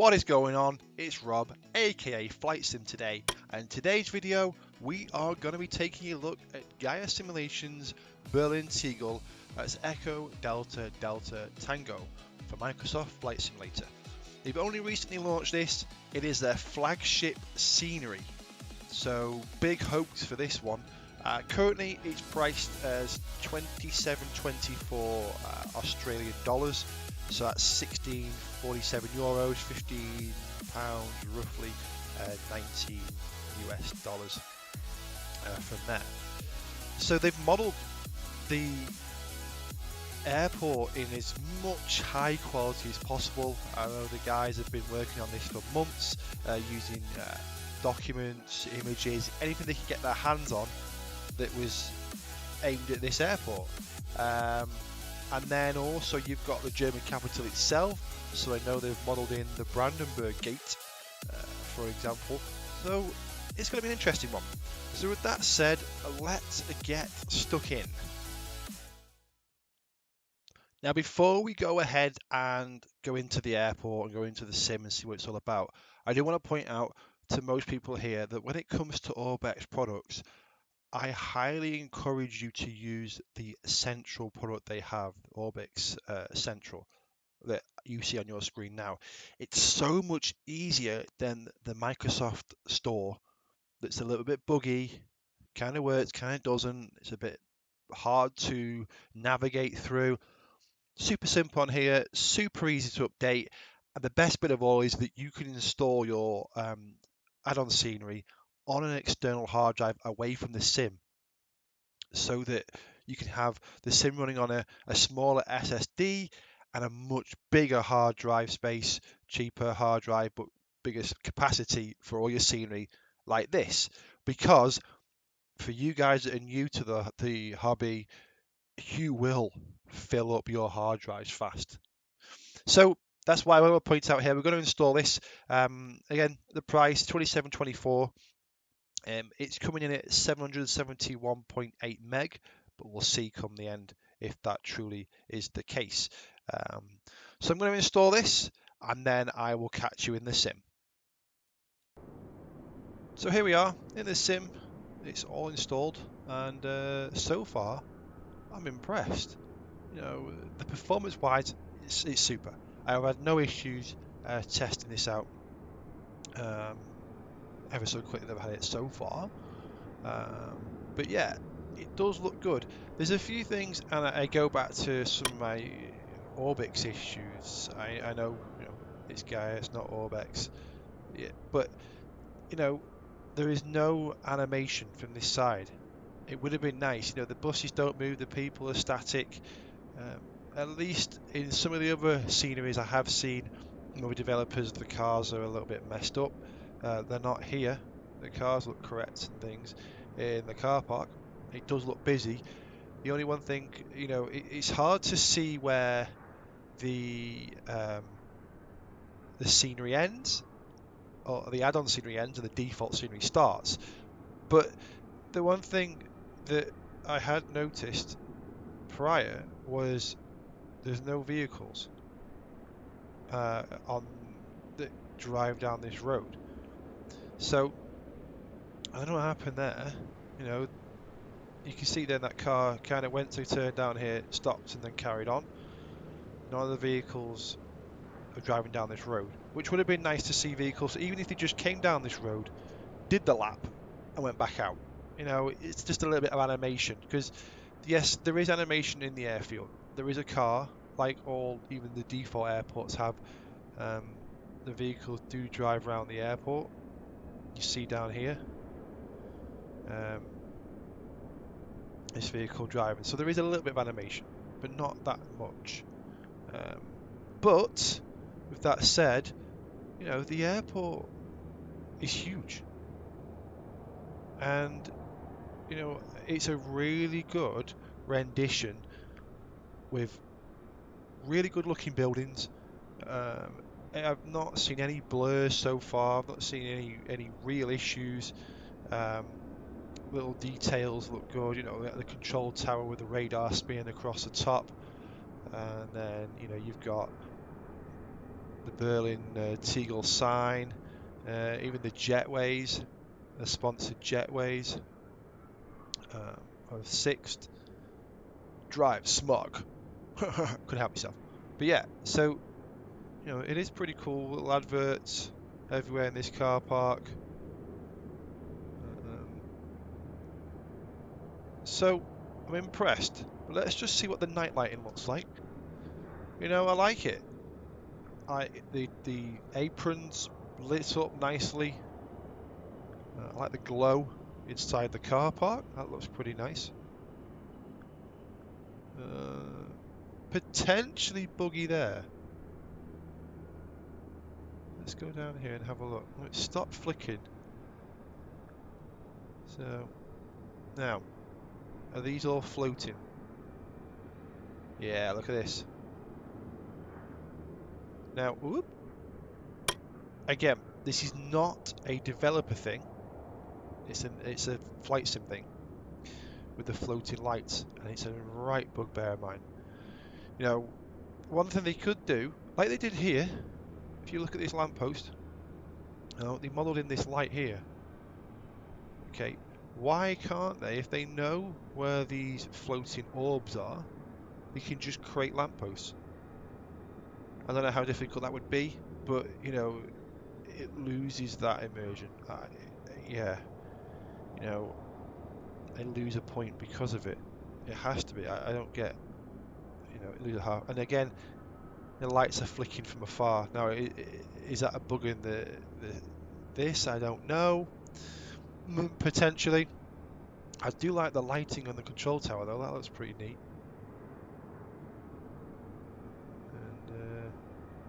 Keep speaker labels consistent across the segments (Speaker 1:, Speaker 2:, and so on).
Speaker 1: What is going on? It's Rob, aka Flightsimtoday, and in today's video we are going to be taking a look at Gaya Simulations Berlin-Tegel as Echo Delta Delta Tango for Microsoft Flight Simulator. They've only recently launched this. It is their flagship scenery, so big hopes for this one. Currently it's priced as 27.24 Australian dollars. So that's 16.47 euros, 15 pounds roughly, 19 US dollars from there. So they've modelled the airport in as much high quality as possible. I know the guys have been working on this for months, using documents, images, anything they could get their hands on that was aimed at this airport. And then also you've got the German capital itself, so I know they've modelled in the Brandenburg Gate, for example. So it's going to be an interesting one. So with that said, let's get stuck in. Now before we go ahead and go into the airport and go into the sim and see what it's all about, I do want to point out to most people here that when it comes to Orbex products, I highly encourage you to use the central product they have, Orbix Central, that you see on your screen now. It's so much easier than the Microsoft store that's a little bit buggy, kind of works, kind of doesn't. It's a bit hard to navigate through. Super simple on here, super easy to update, and the best bit of all is that you can install your add-on scenery on an external hard drive away from the sim, so that you can have the sim running on a smaller SSD and a much bigger hard drive space, cheaper hard drive, but bigger capacity for all your scenery like this. Because for you guys that are new to the hobby, you will fill up your hard drives fast. So that's why I want to point out here, we're going to install this. Again, the price $27.24. It's coming in at 771.8 meg, but we'll see come the end if that truly is the case. So I'm going to install this and then I will catch you in the sim. So here we are in the sim. It's all installed, and so far I'm impressed. You know, the performance wise, it's super. I've had no issues testing this out. Ever so quickly they've had it so far, but yeah, it does look good. There's a few things, and I go back to some of my Orbix issues. I know, it's Gaia, it's not Orbix, yeah, but there is no animation from this side. It would have been nice. The buses don't move, the people are static. At least in some of the other sceneries I have seen, with developers, the cars are a little bit messed up. They're not here. The cars look correct and things. In the car park, it does look busy. The only one thing, it's hard to see where the scenery ends, or the add-on scenery ends and the default scenery starts. But the one thing that I had noticed prior was there's no vehicles on that drive down this road. So I don't know what happened there. You can see then that car kind of went to turn down here, stopped, and then carried on. None of the vehicles are driving down this road, which would have been nice to see vehicles, even if they just came down this road, did the lap, and went back out. It's just a little bit of animation, because yes, there is animation in the airfield. There is a car, like even the default airports have. The vehicles do drive around the airport. You see down here, this vehicle driving. So there is a little bit of animation, but not that much. But with that said, the airport is huge, and it's a really good rendition with really good looking buildings. I've not seen any blurs so far. I've not seen any real issues. Little details look good. The control tower with the radar spinning across the top, and then you've got the Berlin-Tegel sign, even the jetways, the sponsored jetways. Of 6th, drive smog. Couldn't help myself. But yeah, so you know, it is pretty cool. Little adverts everywhere in this car park. So I'm impressed. But let's just see what the night lighting looks like. You know, I like it. The aprons lit up nicely. I like the glow inside the car park. That looks pretty nice. Potentially buggy there. Let's go down here and have a look. Oh, it stopped flicking. So now, are these all floating? Yeah, look at this. Now, whoop. Again, this is not a developer thing. It's a flight sim thing with the floating lights, and it's a right bugbear of mine. You know, one thing they could do, like they did here, if you look at this lamppost, they modelled in this light here. Okay, why can't they, if they know where these floating orbs are, they can just create lampposts? I don't know how difficult that would be, but you know, it loses that immersion. Yeah, you know, I lose a point because of it. It has to be. I don't get, you know, lose a half. And again, the lights are flicking from afar. Now, is that a bug in this? I don't know. Potentially. I do like the lighting on the control tower though. That looks pretty neat. And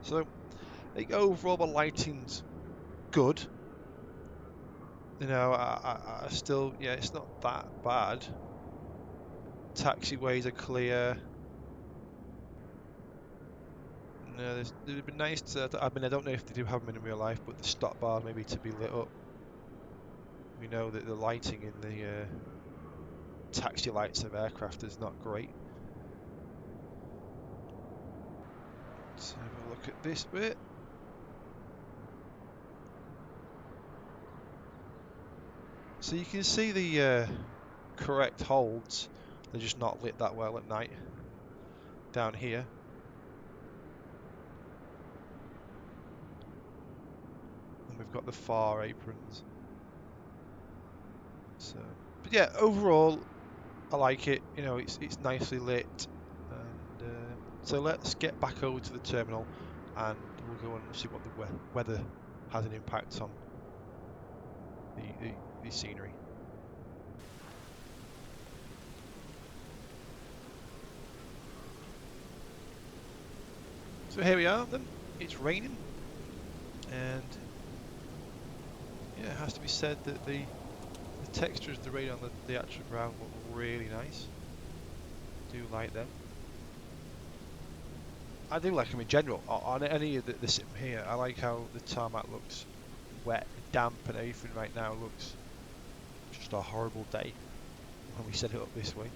Speaker 1: so, I think overall the lighting's good. You know, I still, yeah, it's not that bad. Taxiways are clear. No, it'd be nice to, I mean, I don't know if they do have them in real life, but the stop bar maybe to be lit up. We know that the lighting in the taxi lights of aircraft is not great. Let's have a look at this bit. So you can see the correct holds. They're just not lit that well at night. Down here. And we've got the far aprons. So, but yeah, overall, I like it. You know, it's nicely lit. And so let's get back over to the terminal, and we'll go and see what the weather has an impact on the scenery. So here we are then. It's raining, and yeah, it has to be said that the textures of the rain on the actual ground look really nice. I do like them. I do like them in general. On any of the sim here, I like how the tarmac looks wet, damp, and everything right now looks just a horrible day when we set it up this way.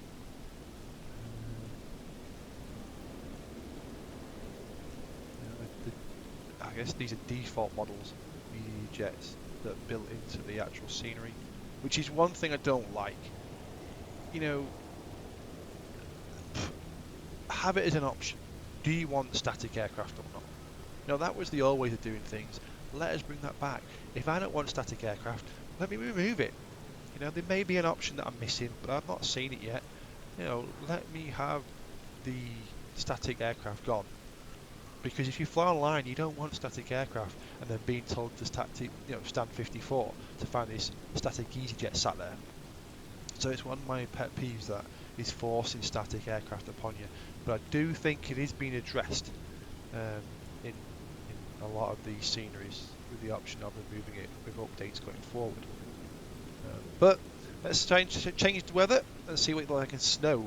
Speaker 1: I guess these are default models, Easyjets, that are built into the actual scenery, which is one thing I don't like. You know, have it as an option. Do you want static aircraft or not? You know, that was the old way of doing things. Let us bring that back. If I don't want static aircraft, let me remove it. You know, there may be an option that I'm missing, but I've not seen it yet. You know, let me have the static aircraft gone. Because if you fly online, you don't want static aircraft and then being told to stand 54 to find this static EasyJet sat there. So it's one of my pet peeves that is forcing static aircraft upon you. But I do think it is being addressed in a lot of these sceneries with the option of removing it with updates going forward. But let's change the weather and see what it's like in snow.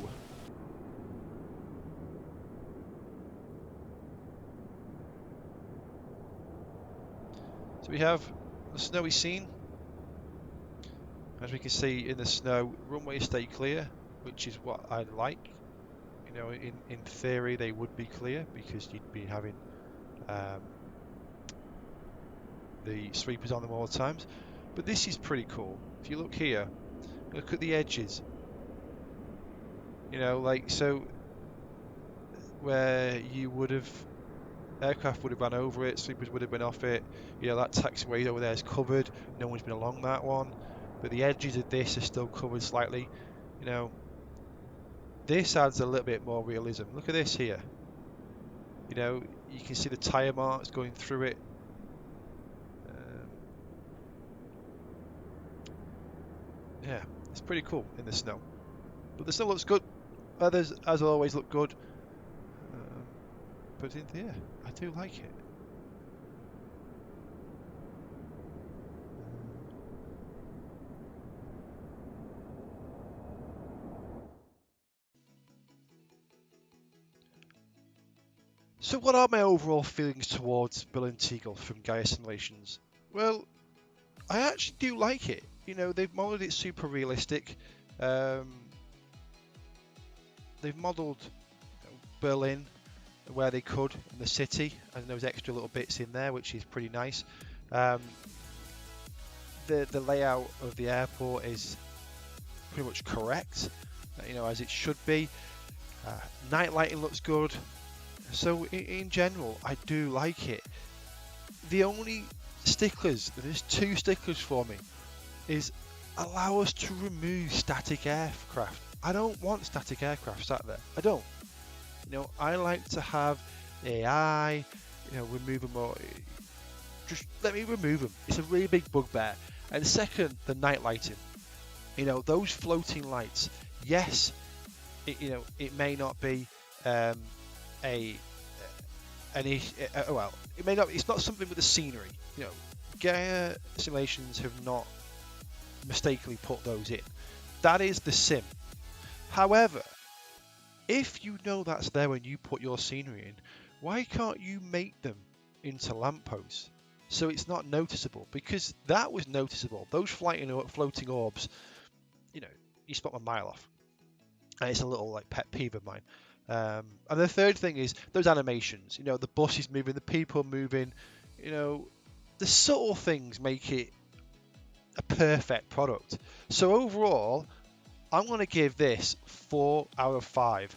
Speaker 1: So we have the snowy scene. As we can see in the snow, runways stay clear, which is what I like. You know, in theory they would be clear because you'd be having the sweepers on them all the times. But this is pretty cool. If you look here, look at the edges. You know, like, so where you would have, aircraft would have run over it, sweepers would have been off it. You know, that taxiway over there is covered. No one's been along that one. But the edges of this are still covered slightly. You know, this adds a little bit more realism. Look at this here. You know, you can see the tyre marks going through it. Yeah, it's pretty cool in the snow. But the snow looks good. Others, as always, look good. But yeah, I do like it. So what are my overall feelings towards Berlin-Tegel from Gaya Simulations? Well, I actually do like it. You know, they've modelled it super realistic. They've modelled Berlin where they could in the city, and those extra little bits in there, which is pretty nice. The layout of the airport is pretty much correct, you know, as it should be. Night lighting looks good. So in general, I do like it. The only sticklers, there's two sticklers for me, is allow us to remove static aircraft. I don't want static aircraft sat there. I don't. You know, I like to have AI, you know, remove them or just let me remove them. It's a really big bugbear. And second, the night lighting. You know, those floating lights. Yes, you know, it may not be well, it may not. It's not something with the scenery. You know, Gaya Simulations have not mistakenly put those in. That is the sim. However, if you know that's there when you put your scenery in, why can't you make them into lampposts so it's not noticeable? Because that was noticeable. Those floating orbs, you know, you spot a mile off. And it's a little like pet peeve of mine. And the third thing is those animations. You know, the bus is moving, the people moving. You know, the subtle things make it a perfect product. So overall, I'm going to give this 4 out of 5.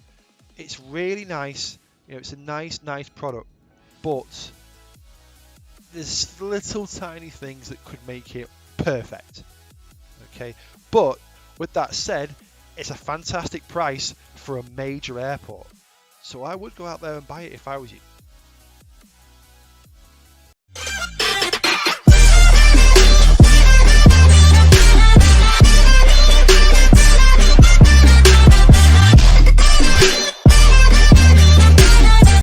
Speaker 1: It's really nice. You know, it's a nice product, but there's little tiny things that could make it perfect. Okay, but with that said, it's a fantastic price for a major airport. So I would go out there and buy it if I was you.